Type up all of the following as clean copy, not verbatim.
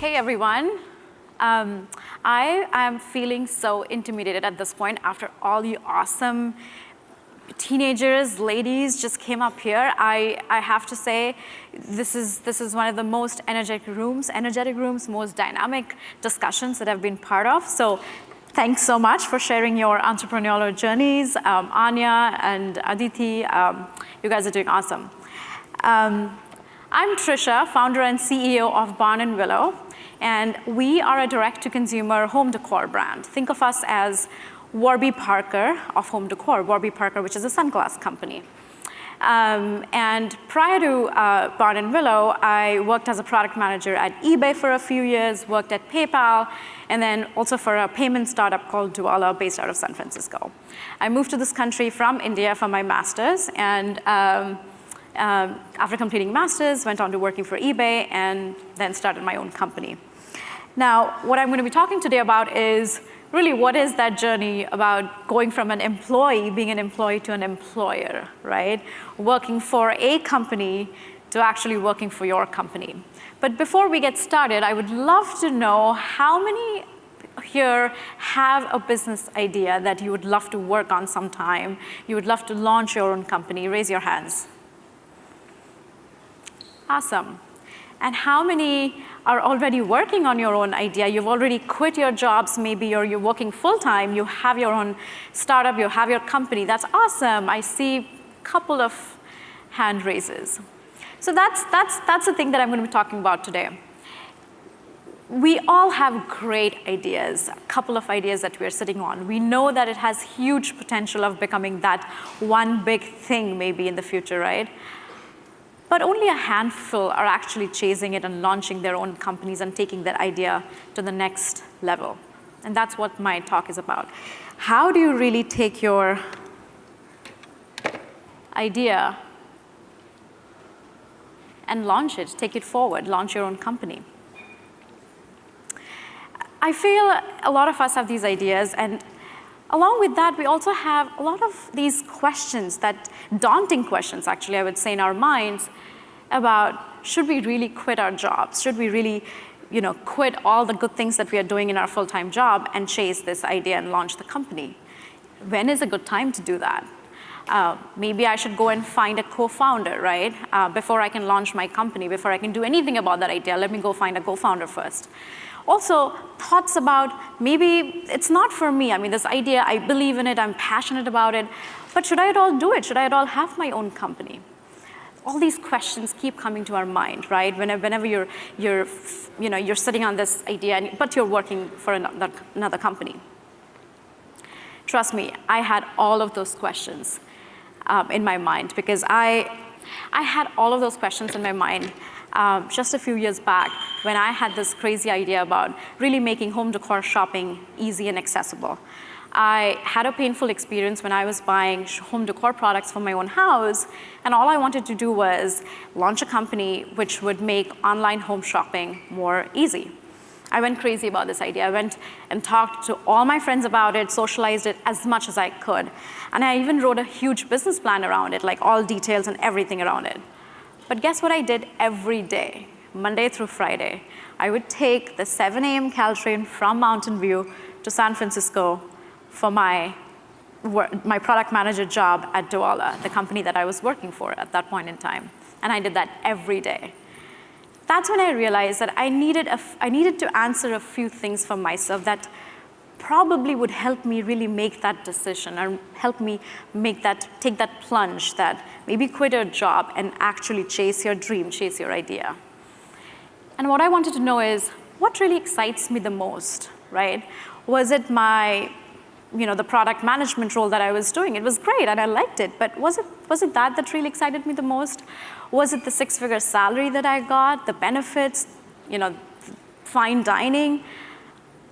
Hey, everyone. I am feeling so intimidated at this point after all you awesome teenagers, ladies just came up here. I have to say, this is one of the most energetic rooms, most dynamic discussions that I've been part of. So thanks so much for sharing your entrepreneurial journeys. Anya and Aditi, you guys are doing awesome. I'm Trisha, founder and CEO of Barn & Willow, and we are a direct-to-consumer home decor brand. Think of us as Warby Parker of home decor, Warby Parker, which is a sunglass company. And prior to Barn & Willow, I worked as a product manager at eBay for a few years, worked at PayPal, and then also for a payment startup called Duala based out of San Francisco. I moved to this country from India for my master's, and after completing master's, went on to working for eBay, and then started my own company. Now, what I'm going to be talking today about is really what is that journey about going from an employee, being an employee, to an employer, right? Working for a company to actually working for your company. But before we get started, I would love to know how many here have a business idea that you would love to work on sometime, you would love to launch your own company. Raise your hands. Awesome. And how many are already working on your own idea? You've already quit your jobs, maybe you're working full-time, you have your own startup, you have your company. That's awesome. I see a couple of hand raises. So that's the thing that I'm going to be talking about today. We all have great ideas, a couple of ideas that we're sitting on. We know that it has huge potential of becoming that one big thing maybe in the future, right? But only a handful are actually chasing it and launching their own companies and taking that idea to the next level. And that's what my talk is about. How do you really take your idea and launch it, take it forward, launch your own company? I feel a lot of us have these ideas, and along with that, we also have a lot of these questions, that daunting questions, actually, I would say, in our minds about, should we really quit our jobs? Should we really, quit all the good things that we are doing in our full-time job and chase this idea and launch the company? When is a good time to do that? Maybe I should go and find a co-founder, right? Before I can launch my company, before I can do anything about that idea, let me go find a co-founder first. Also, thoughts about maybe it's not for me. I mean, this idea, I believe in it, I'm passionate about it, but should I at all do it? Should I at all have my own company? All these questions keep coming to our mind, right? Whenever you're sitting on this idea, but you're working for another company. Trust me, I had all of those questions in my mind, because I had all of those questions in my mind just a few years back, when I had this crazy idea about really making home decor shopping easy and accessible. I had a painful experience when I was buying home decor products for my own house, and all I wanted to do was launch a company which would make online home shopping more easy. I went crazy about this idea. I went and talked to all my friends about it, socialized it as much as I could. And I even wrote a huge business plan around it, like all details and everything around it. But guess what I did every day, Monday through Friday? I would take the 7 a.m. Caltrain from Mountain View to San Francisco for my product manager job at Duala, the company that I was working for at that point in time. And I did that every day. That's when I realized that I needed to answer a few things for myself that probably would help me really make that decision, or help me take that plunge, that maybe quit your job and actually chase your dream, chase your idea. And what I wanted to know is, what really excites me the most, right? Was it the product management role that I was doing? It was great and I liked it, but was it that really excited me the most? Was it the 6-figure salary that I got, the benefits, fine dining?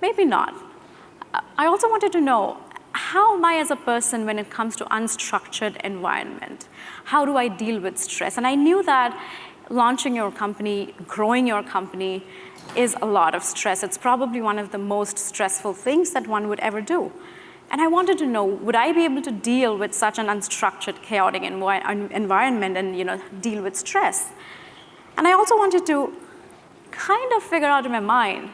Maybe not. I also wanted to know, how am I as a person when it comes to unstructured environment? How do I deal with stress? And I knew that launching your company, growing your company, is a lot of stress. It's probably one of the most stressful things that one would ever do. And I wanted to know, would I be able to deal with such an unstructured, chaotic environment and deal with stress? And I also wanted to kind of figure out in my mind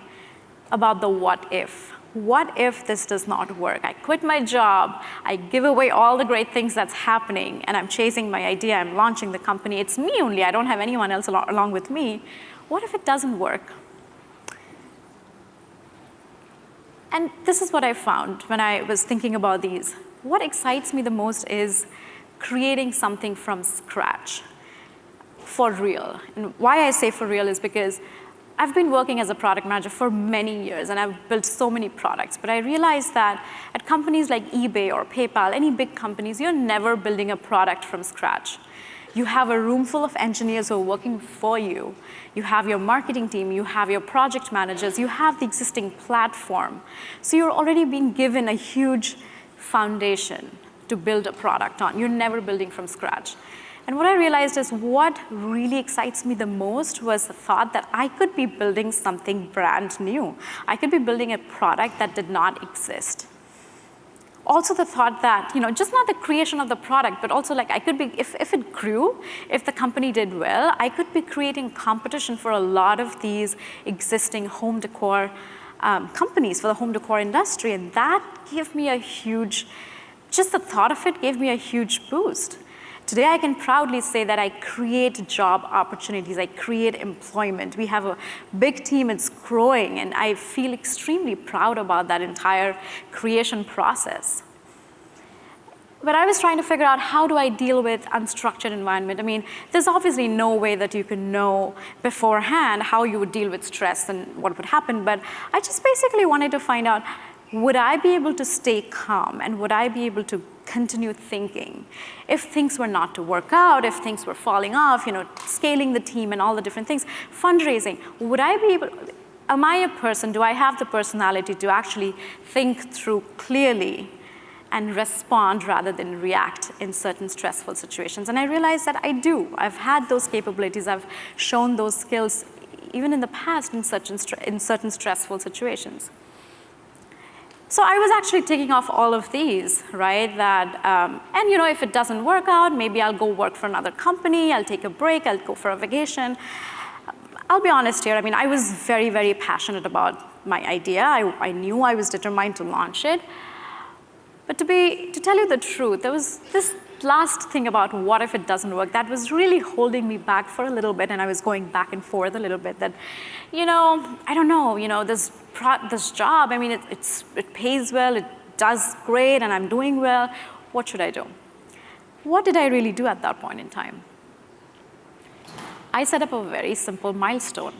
about the what if. What if this does not work? I quit my job, I give away all the great things that's happening, and I'm chasing my idea, I'm launching the company. It's me only, I don't have anyone else along with me. What if it doesn't work? And this is what I found when I was thinking about these. What excites me the most is creating something from scratch, for real. And why I say for real is because I've been working as a product manager for many years, and I've built so many products, but I realized that at companies like eBay or PayPal, any big companies, you're never building a product from scratch. You have a room full of engineers who are working for you. You have your marketing team, you have your project managers, you have the existing platform. So you're already being given a huge foundation to build a product on. You're never building from scratch. And what I realized is what really excites me the most was the thought that I could be building something brand new. I could be building a product that did not exist. Also the thought that, just not the creation of the product, but also like I could be, if it grew, if the company did well, I could be creating competition for a lot of these existing home decor companies, for the home decor industry. And that gave me a huge, just the thought of it gave me a huge boost. Today, I can proudly say that I create job opportunities, I create employment. We have a big team, it's growing, and I feel extremely proud about that entire creation process. But I was trying to figure out how do I deal with unstructured environment. I mean, there's obviously no way that you can know beforehand how you would deal with stress and what would happen, but I just basically wanted to find out, would I be able to stay calm, and would I be able to continue thinking if things were not to work out, if things were falling off, scaling the team and all the different things, fundraising, would I be able, am I a person, do I have the personality to actually think through clearly and respond rather than react in certain stressful situations? And I realized that I do. I've had those capabilities, I've shown those skills even in the past in certain stressful situations. So I was actually taking off all of these, right? And if it doesn't work out, maybe I'll go work for another company, I'll take a break, I'll go for a vacation. I'll be honest here, I was very, very passionate about my idea. I knew I was determined to launch it. But to tell you the truth, there was this last thing about what if it doesn't work that was really holding me back for a little bit, and I was going back and forth a little bit that, I don't know, this job, it pays well, it does great, and I'm doing well. What should I do? What did I really do at that point in time? I set up a very simple milestone.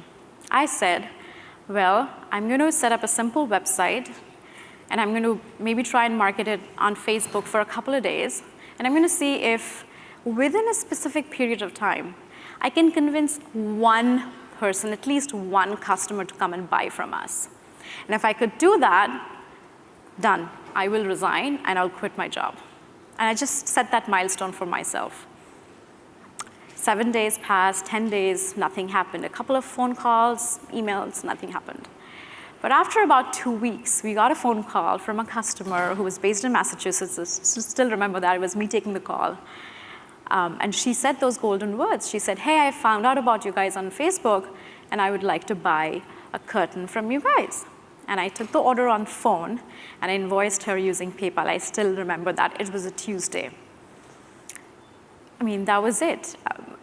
I said, well, I'm going to set up a simple website, and I'm going to maybe try and market it on Facebook for a couple of days, and I'm going to see if within a specific period of time, I can convince one person, at least one customer, to come and buy from us. And if I could do that, done. I will resign and I'll quit my job. And I just set that milestone for myself. 7 days passed, 10 days, nothing happened. A couple of phone calls, emails, nothing happened. But after about 2 weeks, we got a phone call from a customer who was based in Massachusetts. I still remember that. It was me taking the call. And she said those golden words. She said, hey, I found out about you guys on Facebook, and I would like to buy a curtain from you guys. And I took the order on phone, and I invoiced her using PayPal. I still remember that. It was a Tuesday. That was it.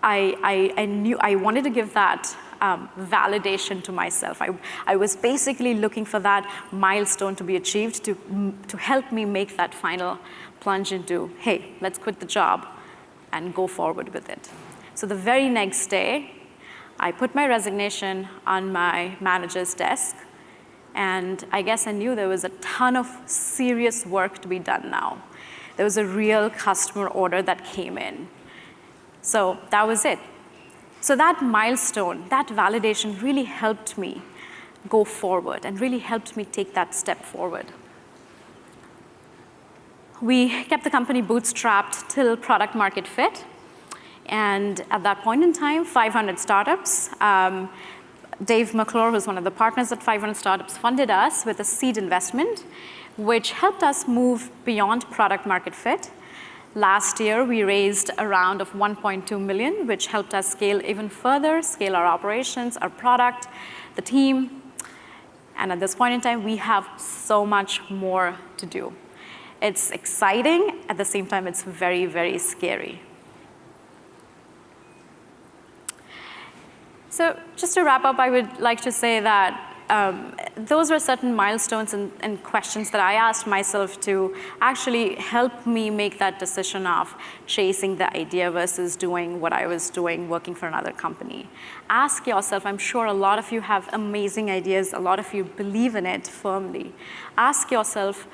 I knew I wanted to give that validation to myself. I was basically looking for that milestone to be achieved to help me make that final plunge into, hey, let's quit the job and go forward with it. So the very next day, I put my resignation on my manager's desk, and I guess I knew there was a ton of serious work to be done now. There was a real customer order that came in. So that was it. So that milestone, that validation really helped me go forward and really helped me take that step forward. We kept the company bootstrapped till product market fit. And at that point in time, 500 startups. Dave McClure, who's one of the partners at 500 Startups, funded us with a seed investment, which helped us move beyond product market fit Last year, we raised a round of 1.2 million, which helped us scale even further, scale our operations, our product, the team. And at this point in time, we have so much more to do. It's exciting. At the same time, it's very, very scary. So just to wrap up, I would like to say that those were certain milestones and questions that I asked myself to actually help me make that decision of chasing the idea versus doing what I was doing, working for another company. Ask yourself, I'm sure a lot of you have amazing ideas, a lot of you believe in it firmly. Ask yourself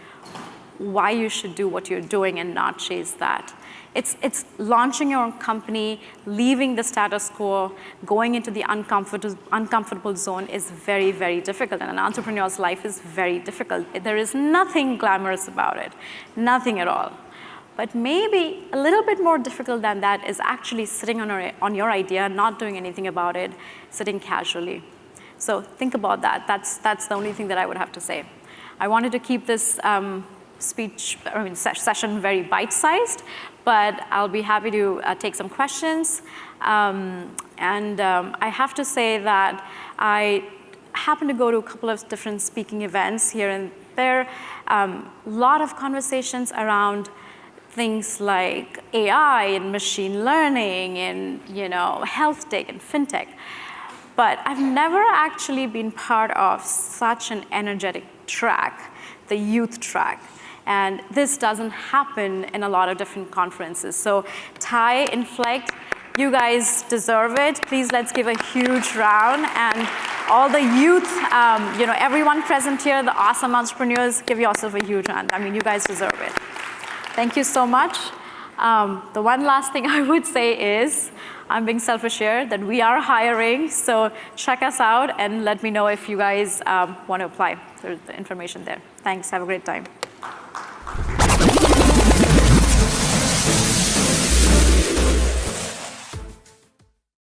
why you should do what you're doing and not chase that. It's launching your own company, leaving the status quo, going into the uncomfortable zone is very, very difficult. And an entrepreneur's life is very difficult. There is nothing glamorous about it, nothing at all. But maybe a little bit more difficult than that is actually sitting on your idea, not doing anything about it, sitting casually. So think about that. That's the only thing that I would have to say. I wanted to keep this session very bite-sized, but I'll be happy to take some questions. I have to say that I happen to go to a couple of different speaking events here and there. A lot of conversations around things like AI and machine learning and health tech and fintech. But I've never actually been part of such an energetic track, the youth track. And this doesn't happen in a lot of different conferences. So TiE, Inflect, you guys deserve it. Please let's give a huge round. And all the youth, everyone present here, the awesome entrepreneurs, give yourself a huge round. I mean, you guys deserve it. Thank you so much. The one last thing I would say is, I'm being selfish here, that we are hiring. So check us out and let me know if you guys want to apply. There's the information there. Thanks. Have a great time.